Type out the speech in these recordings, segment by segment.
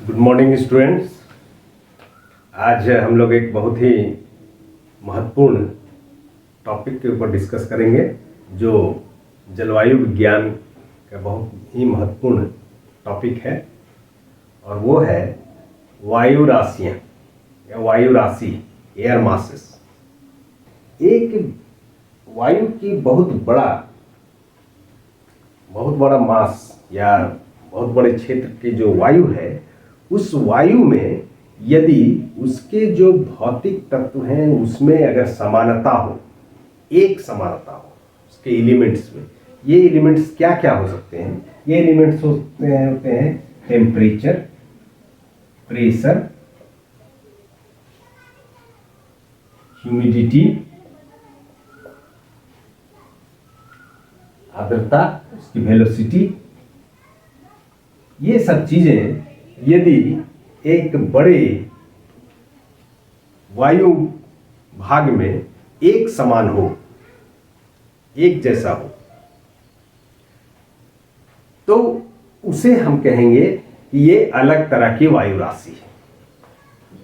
Good morning students. आज हम लोग एक बहुत ही महत्वपूर्ण टॉपिक के ऊपर डिस्कस करेंगे जो जलवायु विज्ञान का बहुत ही महत्वपूर्ण टॉपिक है और वो है वायु राशियाँ या वायु राशि, एयर मासेस। एक वायु की बहुत बड़ा मास या बहुत बड़े क्षेत्र की जो वायु है, उस वायु में यदि उसके जो भौतिक तत्व हैं उसमें अगर समानता हो, एक समानता हो उसके एलिमेंट्स में, ये एलिमेंट्स क्या क्या हो सकते हैं? ये एलिमेंट्स होते हैं टेम्परेचर, प्रेशर, ह्यूमिडिटी, आर्द्रता, उसकी वेलोसिटी। ये सब चीजें यदि एक बड़े वायु भाग में एक समान हो, एक जैसा हो, तो उसे हम कहेंगे कि ये अलग तरह की वायु राशि है।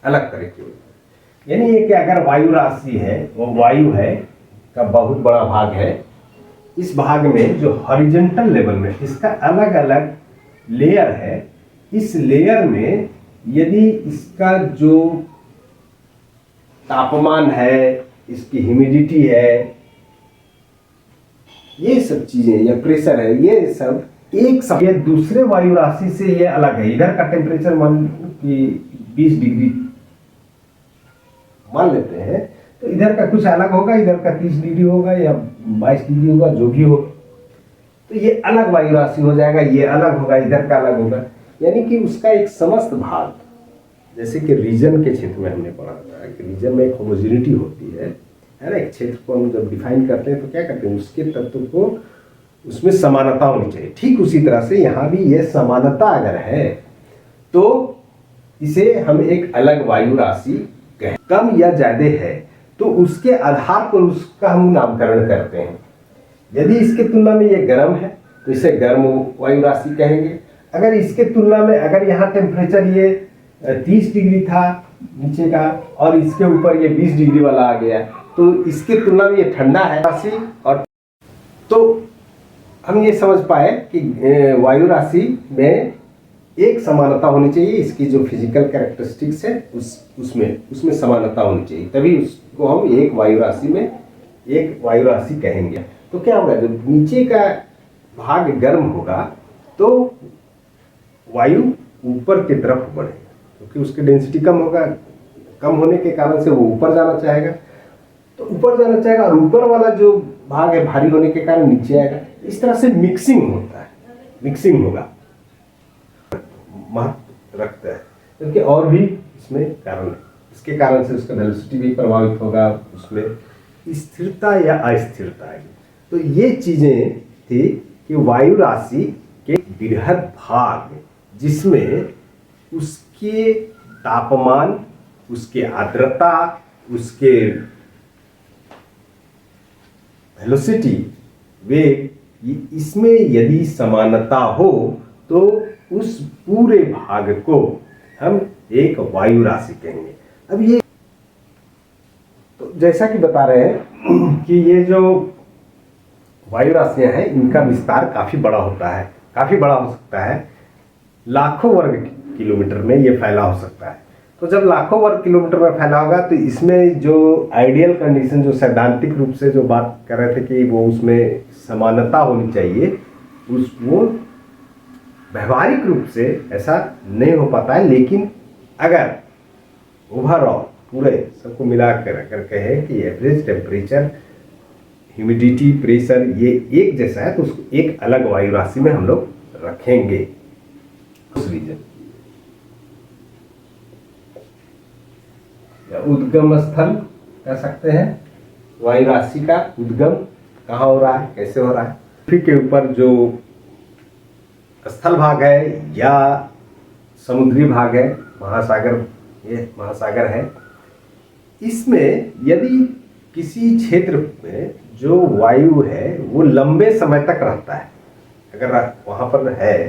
अलग तरह की वायु यानी ये कि अगर वायु राशि है, वो वायु है का बहुत बड़ा भाग है। इस भाग में जो हॉरिजॉन्टल लेवल में इसका अलग अलग लेयर है, इस लेयर में यदि इसका जो तापमान है, इसकी ह्यूमिडिटी है, ये सब चीजें या प्रेशर है, ये सब एक सब, ये दूसरे वायु राशि से ये अलग है। इधर का टेम्परेचर मान कि 20 डिग्री मान लेते हैं, तो इधर का कुछ अलग होगा, इधर का 30 डिग्री होगा या 22 डिग्री होगा, जो भी होगा, तो ये अलग वायु राशि हो जाएगा। ये अलग होगा, इधर का अलग होगा, यानी कि उसका एक समस्त भाग, जैसे कि रीजन के क्षेत्र में हमने पढ़ा था कि रीजन में एक होमोजेनिटी होती है ना। एक क्षेत्र को हम जब डिफाइन करते हैं तो क्या करते हैं, उसके तत्व को उसमें समानता होनी चाहिए। ठीक उसी तरह से यहाँ भी ये समानता अगर है तो इसे हम एक अलग वायु राशि कहें। कम या ज्यादा है तो उसके आधार पर उसका हम नामकरण करते हैं। यदि इसके तुलना में ये गर्म है तो इसे गर्म वायु राशि कहेंगे। अगर इसके तुलना में, अगर यहाँ टेम्परेचर ये 30 डिग्री था नीचे का और इसके ऊपर ये 20 डिग्री वाला आ गया, तो इसके तुलना में ये ठंडा है राशि। और तो हम ये समझ पाए कि वायु राशि में एक समानता होनी चाहिए। इसकी जो फिजिकल कैरेक्टरिस्टिक्स है उसमें समानता होनी चाहिए, तभी उसको हम एक वायु राशि में एक वायु राशि कहेंगे। तो क्या होगा, जब नीचे का भाग गर्म होगा तो वायु ऊपर की तरफ बढ़ेगा, क्योंकि उसकी डेंसिटी कम होगा। कम होने के कारण से वो ऊपर जाना चाहेगा, तो ऊपर जाना चाहेगा, और ऊपर वाला जो भाग है भारी होने के कारण नीचे आएगा। इस तरह से मिक्सिंग होता है, मिक्सिंग होगा, महत्व रखता है, क्योंकि और भी इसमें कारण है। इसके कारण से उसका वेलोसिटी भी प्रभावित होगा, उसमें स्थिरता या अस्थिरता आएगी। तो ये चीजें थी कि वायु राशि के बृहद भाग, जिसमें उसके तापमान, उसके आर्द्रता, उसके वेलोसिटी, वेग, इसमें यदि समानता हो तो उस पूरे भाग को हम एक वायु राशि कहेंगे। अब ये तो जैसा कि बता रहे हैं कि ये जो वायु राशियां हैं, इनका विस्तार काफी बड़ा होता है, काफी बड़ा हो सकता है। लाखों वर्ग किलोमीटर में ये फैला हो सकता है। तो जब लाखों वर्ग किलोमीटर में फैला होगा तो इसमें जो आइडियल कंडीशन, जो सैद्धांतिक रूप से जो बात कर रहे थे कि वो उसमें समानता होनी चाहिए, वो व्यवहारिक रूप से ऐसा नहीं हो पाता है। लेकिन अगर ओवरऑल पूरे सबको मिलाकर अगर कहें कि एवरेज टेम्परेचर, ह्यूमिडिटी, प्रेशर ये एक जैसा है, तो उसको एक अलग वायु राशि में हम लोग रखेंगे। उस रीजन या उद्गम स्थल कह सकते हैं, वायु राशि का उद्गम कहाँ हो रहा है, कैसे हो रहा है। पृथ्वी के ऊपर जो स्थल भाग है या समुद्री भाग है, महासागर, ये महासागर है, इसमें यदि किसी क्षेत्र में जो वायु है वो लंबे समय तक रहता है, अगर वहाँ पर है,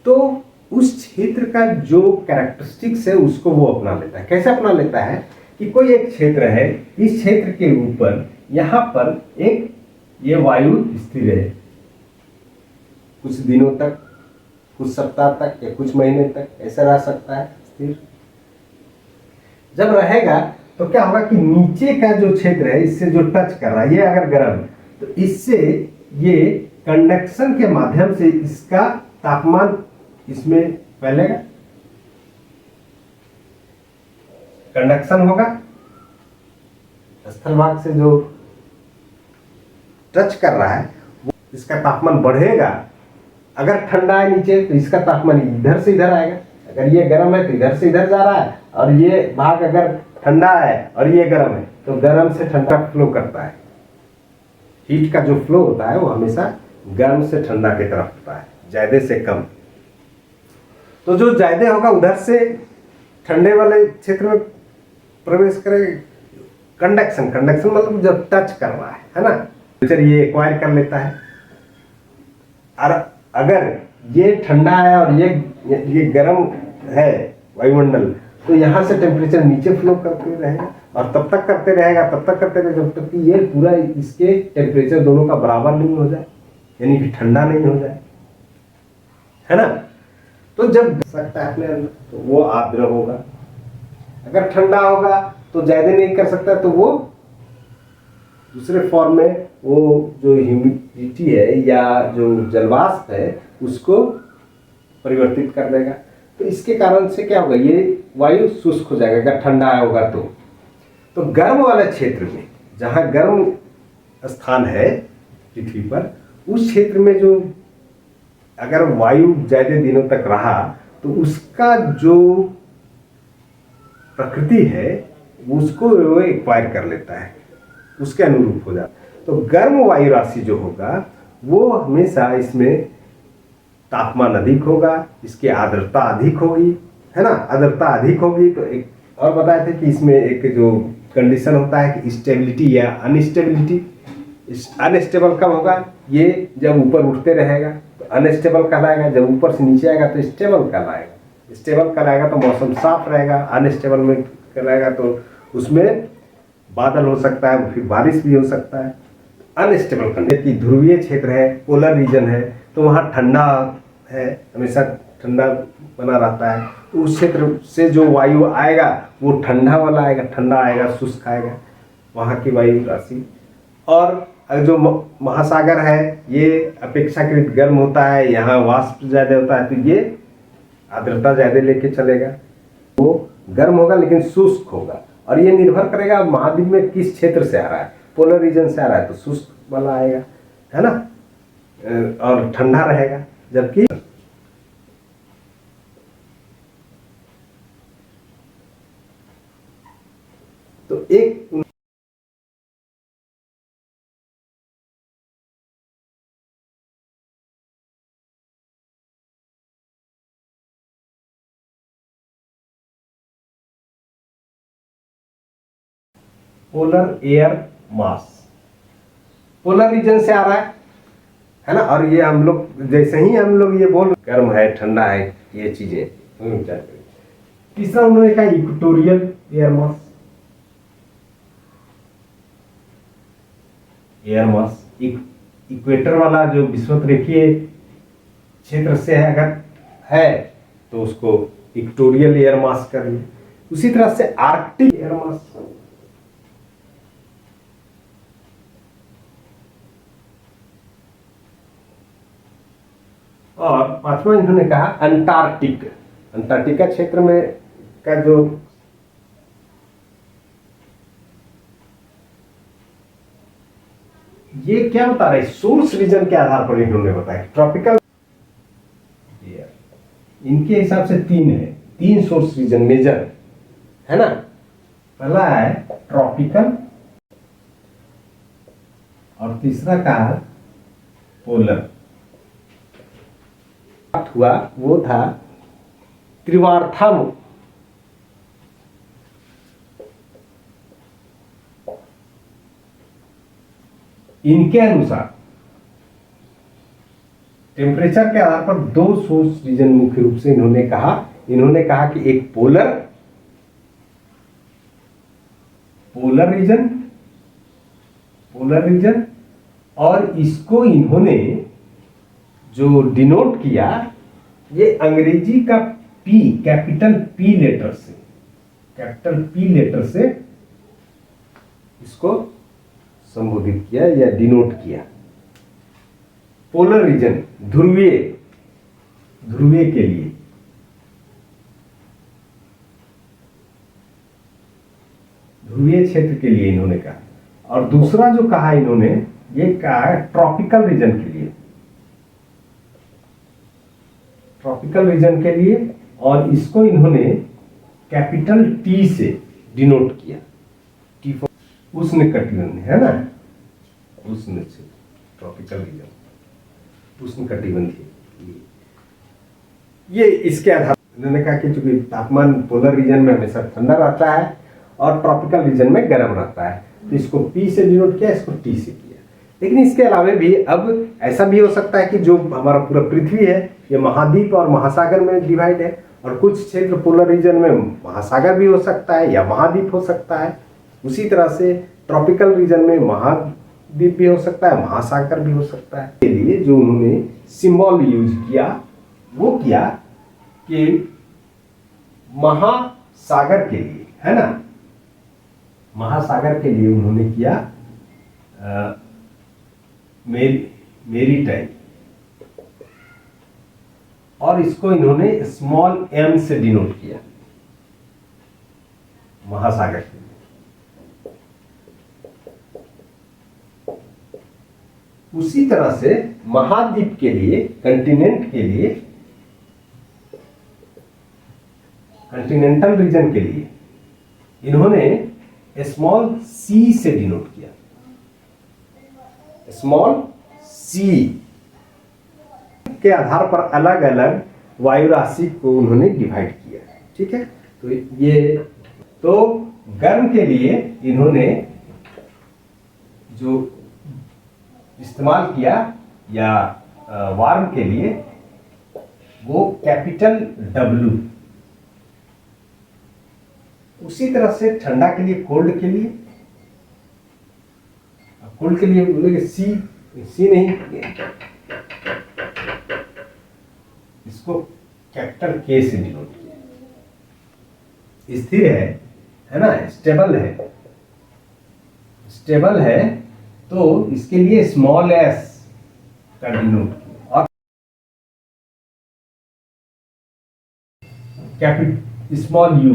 तो उस क्षेत्र का जो कैरेक्टरिस्टिक्स है उसको वो अपना लेता है। कैसे अपना लेता है कि कोई एक क्षेत्र है, इस क्षेत्र के ऊपर यहाँ पर एक ये वायु स्थिर है कुछ दिनों तक, कुछ सप्ताह तक या कुछ महीने तक ऐसा रह सकता है स्थिर। जब रहेगा तो क्या होगा कि नीचे का जो क्षेत्र है इससे जो टच कर रहा है ये अगर गर्म है तो इससे ये कंडक्शन के माध्यम से इसका तापमान इसमें फैलेगा, कंडक्शन होगा, स्थल भाग से जो टच कर रहा है वो इसका तापमान बढ़ेगा। अगर ठंडा है नीचे तो इसका तापमान इधर से इधर आएगा, अगर ये गर्म है तो इधर से इधर जा रहा है, और ये भाग अगर ठंडा है और ये गर्म है तो गर्म से ठंडा फ्लो करता है। हीट का जो फ्लो होता है वो हमेशा गर्म से ठंडा की तरफ होता है, ज्यादा से कम। तो जो ज्यादा होगा उधर से ठंडे वाले क्षेत्र में प्रवेश करेगा। कंडक्शन, कंडक्शन मतलब जब टच कर रहा है ना, टेम्परेचर ये एक्वायर कर लेता है। और अगर ये ठंडा है और ये गर्म है वायुमंडल, तो यहाँ से टेम्परेचर नीचे फ्लो करते रहेगा और तब तक करते रहेगा जब तक कि ये पूरा इसके टेम्परेचर दोनों का बराबर नहीं हो जाए, यानी कि ठंडा नहीं हो जाए, है ना। तो जब सकता है अपने अंदर तो वो आर्द्र होगा। अगर ठंडा होगा तो ज्यादा नहीं कर सकता तो वो दूसरे फॉर्म में वो जो ह्यूमिडिटी है या जो जलवाष्प है उसको परिवर्तित कर देगा। तो इसके कारण से क्या होगा, ये वायु शुष्क हो जाएगा अगर ठंडा होगा तो गर्म वाले क्षेत्र में, जहाँ गर्म स्थान है पृथ्वी पर, उस क्षेत्र में जो अगर वायु ज्यादा दिनों तक रहा तो उसका जो प्रकृति है उसको वो एक्वायर कर लेता है, उसके अनुरूप हो जाता है। तो गर्म वायु राशि जो होगा वो हमेशा इसमें तापमान अधिक होगा, इसकी आर्द्रता अधिक होगी, है ना। आर्द्रता अधिक होगी तो एक और बताए थे कि इसमें एक जो कंडीशन होता है कि स्टेबिलिटी या अनस्टेबिलिटी। अनस्टेबल कब होगा, ये जब ऊपर उठते रहेगा तो अनस्टेबल कहलाएगा, जब ऊपर से नीचे आएगा तो स्टेबल कहलाएगा। स्टेबल कहलाएगा तो मौसम साफ रहेगा, अनस्टेबल में कहलाएगा तो उसमें बादल हो सकता है, फिर बारिश भी हो सकता है। अनस्टेबल कंडीशन की ध्रुवीय क्षेत्र है, पोलर रीजन है, तो वहाँ ठंडा है, हमेशा ठंडा बना रहता है। तो उस क्षेत्र से जो वायु आएगा वो ठंडा वाला आएगा, ठंडा आएगा, शुष्क आएगा वहाँ की वायु राशि। और जो महासागर है ये अपेक्षाकृत गर्म होता है, यहाँ वाष्प ज़्यादा होता है, तो ये आर्द्रता ज़्यादा लेके चलेगा, वो गर्म होगा लेकिन शुष्क होगा। और ये निर्भर करेगा महाद्वीप में किस क्षेत्र से आ रहा है। पोलर रीजन से आ रहा है तो शुष्क वाला आएगा, है ना, और ठंडा रहेगा। जबकि तो एक polar air mass polar region से आ रहा है ना। और ये हम लोग जैसे ही हम लोग ये बोल गर्म है ठंडा है ये चीजें विचार करें। तीसरा उन्होंने कहा equatorial air mass. Air mass equator वाला जो विषुवत रेखीय क्षेत्र से है अगर है तो उसको इक्वेटोरियल एयर मास कर लिया। उसी तरह से आर्कटिक एयर मास, और पांचवा इन्होंने कहा अंटार्कटिक। अंटार्कटिका क्षेत्र में का जो ये क्या बता रहा है, सोर्स रीजन के आधार पर इन्होंने बताया ट्रॉपिकल। इनके हिसाब से तीन सोर्स रीजन मेजर है ना। पहला है ट्रॉपिकल और तीसरा का पोलर। हुआ वो था त्रिवार्थम। इनके अनुसार टेम्परेचर के आधार पर दो सोर्स रीजन मुख्य रूप से इन्होंने कहा कि एक पोलर रीजन और इसको इन्होंने जो डिनोट किया ये अंग्रेजी का कैपिटल पी लेटर से इसको संबोधित किया या डिनोट किया। पोलर रीजन ध्रुवीय के लिए, ध्रुवीय क्षेत्र के लिए इन्होंने कहा, और दूसरा जो कहा इन्होंने ये कहा है ट्रॉपिकल रीजन के लिए, और इसको इन्होंने कैपिटल टी से डिनोट किया। टी फॉर उष्णकटिबंधीय, है ना, उष्ण क्षेत्र, ट्रॉपिकल रीजन उष्णकटिबंधीय। ये इसके आधार उन्होंने कहा कि चूंकि तापमान पोलर रीजन में हमेशा ठंडा रहता है और ट्रॉपिकल रीजन में गर्म रहता है, तो इसको पी से डिनोट किया, इसको टी से किया। लेकिन इसके अलावा भी अब ऐसा भी हो सकता है कि जो हमारा पूरा पृथ्वी है ये महाद्वीप और महासागर में डिवाइड है, और कुछ क्षेत्र पोलर रीजन में महासागर भी हो सकता है या महाद्वीप हो सकता है। उसी तरह से ट्रॉपिकल रीजन में महाद्वीप भी हो सकता है, महासागर भी हो सकता है। के लिए जो उन्होंने सिंबल यूज किया वो किया कि महासागर के लिए, है ना, महासागर के लिए उन्होंने किया मेरी टाइप, और इसको इन्होंने स्मॉल m से डिनोट किया महासागर के लिए। उसी तरह से महाद्वीप के लिए, कंटिनेंट के लिए, कंटिनेंटल रीजन के लिए इन्होंने स्मॉल c से डिनोट किया, स्मॉल c के आधार पर अलग अलग वायु राशि को उन्होंने डिवाइड किया। ठीक है, तो गर्म के लिए इन्होंने जो इस्तेमाल किया या वार्म के लिए वो कैपिटल W। उसी तरह से ठंडा के लिए, कोल्ड के लिए बोलेंगे सी नहीं, इसको कैपिटल K से डिनोट किया। स्थिर है ना, स्टेबल है तो इसके लिए स्मॉल s का डिनोट किया, और कैपिटल स्मॉल u।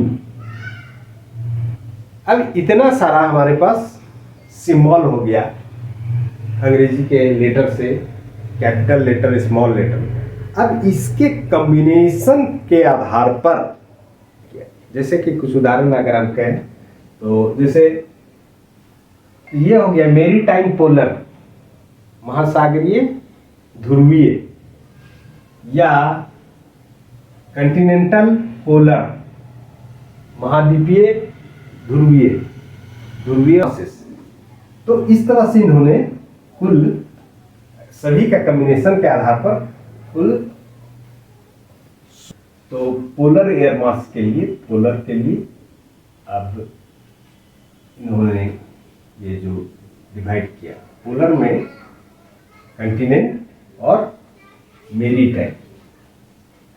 अब इतना सारा हमारे पास सिंबल हो गया अंग्रेजी के लेटर से, कैपिटल लेटर, स्मॉल लेटर। अब इसके कॉम्बिनेशन के आधार पर, जैसे कि कुछ उदाहरण अगर हम कहें तो जैसे ये हो गया मेरीटाइम पोलर, महासागरीय ध्रुवीय, या कंटिनेंटल पोलर, महाद्वीपीय ध्रुवीय। तो इस तरह से इन्होंने कुल सभी का कॉम्बिनेशन के आधार पर कुल, तो पोलर एयर मास के लिए अब इन्होंने ये जो डिवाइड किया, पोलर में कंटिनेंट और मेरीटाइम,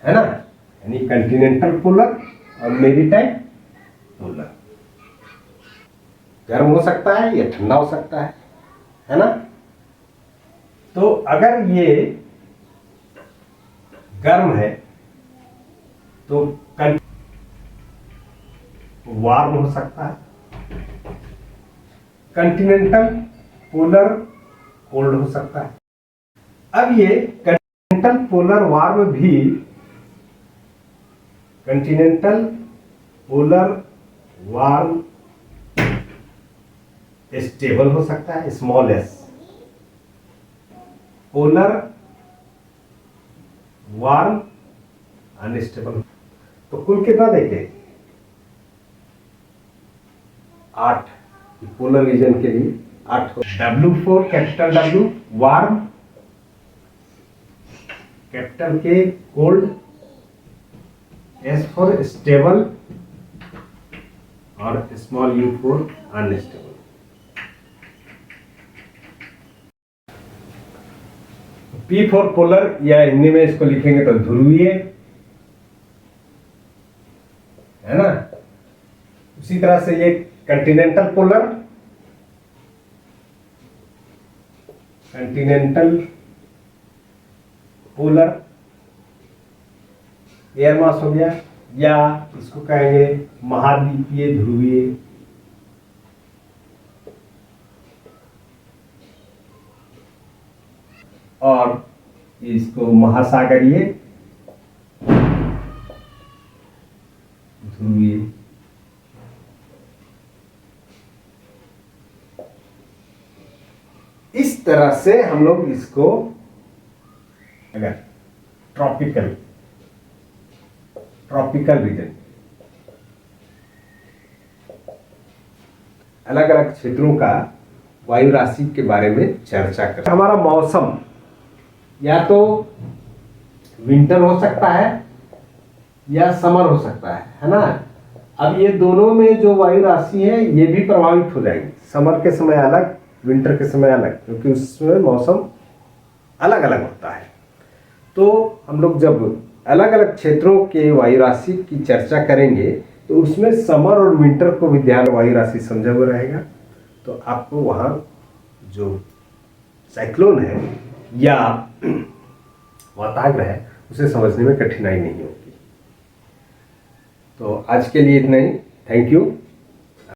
है ना, यानी कंटिनेंटल पोलर और मेरीटाइम पोलर। गर्म हो सकता है या ठंडा हो सकता है ना। तो अगर ये गर्म है तो वार्म हो सकता है, कंटिनेंटल पोलर कोल्ड हो सकता है। अब ये कंटिनेंटल पोलर वार्म भी, कंटिनेंटल पोलर वार्म स्टेबल हो सकता है, small s, polar warm unstable. तो कुल कितना देखे 8 पोलर रीजन के लिए 8। W4 capital W warm, capital के कोल्ड, एस फॉर स्टेबल और small you for unstable. P for polar, या हिंदी में इसको लिखेंगे तो ध्रुवीय, है ना। उसी तरह से ये Continental polar, Continental polar air mass हो गया, या इसको कहेंगे महाद्वीपीय ध्रुवीय। और इसको महासागरीय ध्रुवीय। इस तरह से हम लोग इसको, अगर ट्रॉपिकल रीजन, अलग अलग क्षेत्रों का वायु राशि के बारे में चर्चा कर। हमारा मौसम या तो विंटर हो सकता है या समर हो सकता है ना। अब ये दोनों में जो वायु राशि है ये भी प्रभावित हो जाएगी, समर के समय अलग, विंटर के समय अलग, क्योंकि उसमें मौसम अलग अलग होता है। तो हम लोग जब अलग अलग क्षेत्रों के वायु राशि की चर्चा करेंगे तो उसमें समर और विंटर को भी ध्यान, वायु राशि समझा हुआ रहेगा, तो आपको वहाँ जो साइक्लोन है या वाताग्र है उसे समझने में कठिनाई नहीं होगी। तो आज के लिए इतना ही। Thank you.